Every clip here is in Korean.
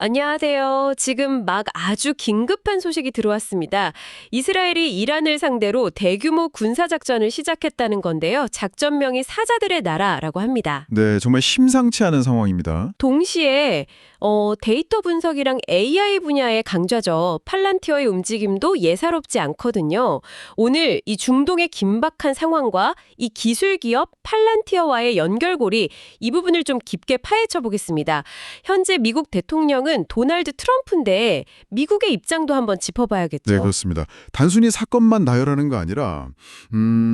안녕하세요. 지금 막 아주 긴급한 소식이 들어왔습니다. 이스라엘이 이란을 상대로 대규모 군사작전을 시작했다는 건데요. 작전명이 사자들의 나라라고 합니다. 네, 정말 심상치 않은 상황입니다. 동시에 데이터 분석이랑 AI 분야의 강자죠. 팔란티어의 움직임도 예사롭지 않거든요. 오늘 이 중동의 긴박한 상황과 이 기술 기업 팔란티어와의 연결고리 이 부분을 좀 깊게 파헤쳐 보겠습니다. 현재 미국 대통령은 도널드 트럼프인데 미국의 입장도 한번 짚어봐야겠죠. 네, 그렇습니다. 단순히 사건만 나열하는 거 아니라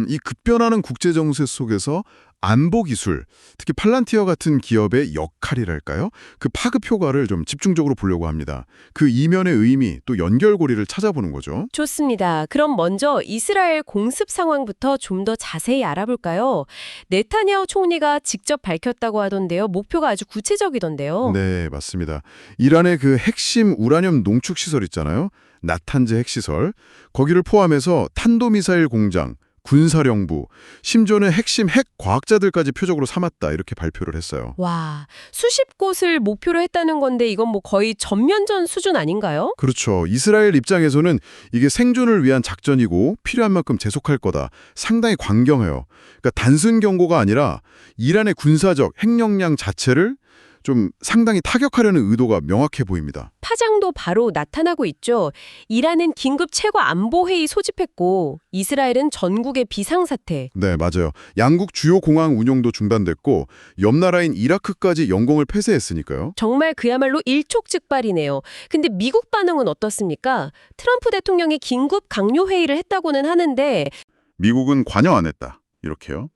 이 급변하는 국제 정세 속에서 안보 기술, 특히 팔란티어 같은 기업의 역할이랄까요? 그 파급 효과를 좀 집중적으로 보려고 합니다. 그 이면의 의미, 또 연결고리를 찾아보는 거죠. 좋습니다. 그럼 먼저 이스라엘 공습 상황부터 좀 더 자세히 알아볼까요? 네타냐후 총리가 직접 밝혔다고 하던데요. 목표가 아주 구체적이던데요. 네, 맞습니다. 이란의 그 핵심 우라늄 농축 시설 있잖아요. 나탄제 핵시설. 거기를 포함해서 탄도미사일 공장, 군사령부, 심지어는 핵심 핵 과학자들까지 표적으로 삼았다 이렇게 발표를 했어요. 와, 수십 곳을 목표로 했다는 건데 이건 뭐 거의 전면전 수준 아닌가요? 그렇죠. 이스라엘 입장에서는 이게 생존을 위한 작전이고 필요한 만큼 재속할 거다. 상당히 강경해요. 그러니까 단순 경고가 아니라 이란의 군사적 핵 역량 자체를 좀 상당히 타격하려는 의도가 명확해 보입니다. 파장도 바로 나타나고 있죠. 이란은 긴급 최고 안보회의 소집했고 이스라엘은 전국의 비상사태. 네, 맞아요. 양국 주요 공항 운용도 중단됐고 옆 나라인 이라크까지 영공을 폐쇄했으니까요. 정말 그야말로 일촉즉발이네요. 근데 미국 반응은 어떻습니까? 트럼프 대통령이 긴급 강요회의를 했다고는 하는데 미국은 관여 안 했다. 이렇게요.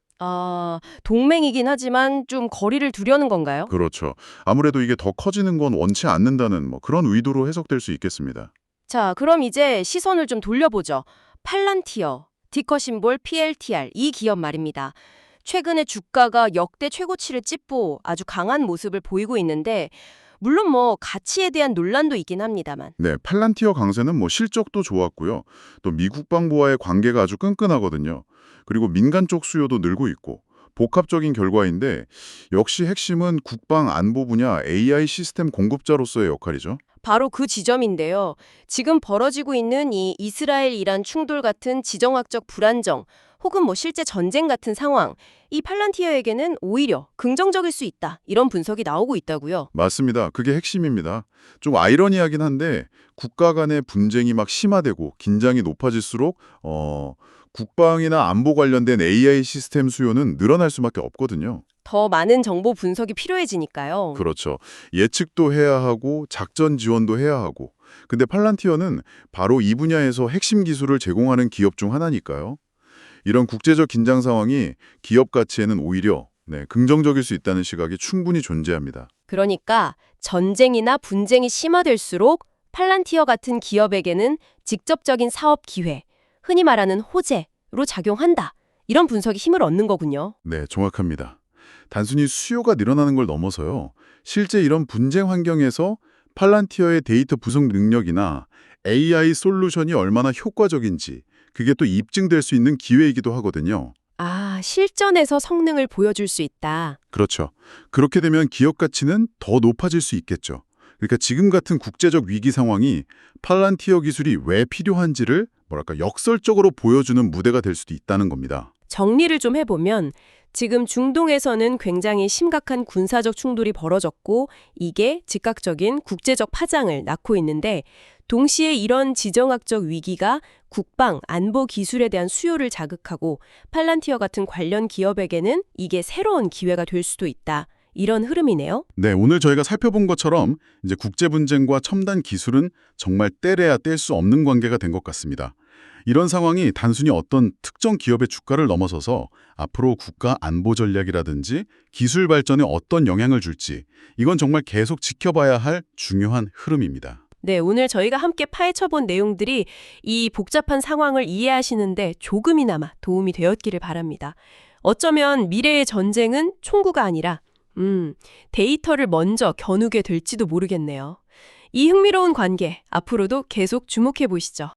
동맹이긴 하지만 좀 거리를 두려는 건가요? 그렇죠. 아무래도 이게 더 커지는 건 원치 않는다는 그런 의도로 해석될 수 있겠습니다. 자, 그럼 이제 시선을 좀 돌려보죠. 팔란티어, 티커 심볼 PLTR, 이 기업 말입니다. 최근에 주가가 역대 최고치를 찝고 아주 강한 모습을 보이고 있는데 물론 가치에 대한 논란도 있긴 합니다만. 네, 팔란티어 강세는 실적도 좋았고요. 또 미국 방부와의 관계가 아주 끈끈하거든요. 그리고 민간 쪽 수요도 늘고 있고 복합적인 결과인데 역시 핵심은 국방 안보 분야 AI 시스템 공급자로서의 역할이죠. 바로 그 지점인데요. 지금 벌어지고 있는 이 이스라엘-이란 충돌 같은 지정학적 불안정 혹은 실제 전쟁 같은 상황, 이 팔란티어에게는 오히려 긍정적일 수 있다. 이런 분석이 나오고 있다고요. 맞습니다. 그게 핵심입니다. 좀 아이러니하긴 한데 국가 간의 분쟁이 막 심화되고 긴장이 높아질수록 국방이나 안보 관련된 AI 시스템 수요는 늘어날 수밖에 없거든요. 더 많은 정보 분석이 필요해지니까요. 그렇죠. 예측도 해야 하고 작전 지원도 해야 하고. 근데 팔란티어는 바로 이 분야에서 핵심 기술을 제공하는 기업 중 하나니까요. 이런 국제적 긴장 상황이 기업 가치에는 오히려 긍정적일 수 있다는 시각이 충분히 존재합니다. 그러니까 전쟁이나 분쟁이 심화될수록 팔란티어 같은 기업에게는 직접적인 사업 기회, 흔히 말하는 호재로 작용한다. 이런 분석이 힘을 얻는 거군요. 네, 정확합니다. 단순히 수요가 늘어나는 걸 넘어서요. 실제 이런 분쟁 환경에서 팔란티어의 데이터 분석 능력이나 AI 솔루션이 얼마나 효과적인지 그게 또 입증될 수 있는 기회이기도 하거든요. 실전에서 성능을 보여줄 수 있다. 그렇죠. 그렇게 되면 기업 가치는 더 높아질 수 있겠죠. 그러니까 지금 같은 국제적 위기 상황이 팔란티어 기술이 왜 필요한지를 역설적으로 보여주는 무대가 될 수도 있다는 겁니다. 정리를 좀 해보면 지금 중동에서는 굉장히 심각한 군사적 충돌이 벌어졌고 이게 즉각적인 국제적 파장을 낳고 있는데 동시에 이런 지정학적 위기가 국방, 안보 기술에 대한 수요를 자극하고 팔란티어 같은 관련 기업에게는 이게 새로운 기회가 될 수도 있다. 이런 흐름이네요. 네, 오늘 저희가 살펴본 것처럼 이제 국제 분쟁과 첨단 기술은 정말 떼래야 뗄 수 없는 관계가 된 것 같습니다. 이런 상황이 단순히 어떤 특정 기업의 주가를 넘어서서 앞으로 국가 안보 전략이라든지 기술 발전에 어떤 영향을 줄지 이건 정말 계속 지켜봐야 할 중요한 흐름입니다. 네, 오늘 저희가 함께 파헤쳐본 내용들이 이 복잡한 상황을 이해하시는데 조금이나마 도움이 되었기를 바랍니다. 어쩌면 미래의 전쟁은 총구가 아니라 데이터를 먼저 겨누게 될지도 모르겠네요. 이 흥미로운 관계 앞으로도 계속 주목해 보시죠.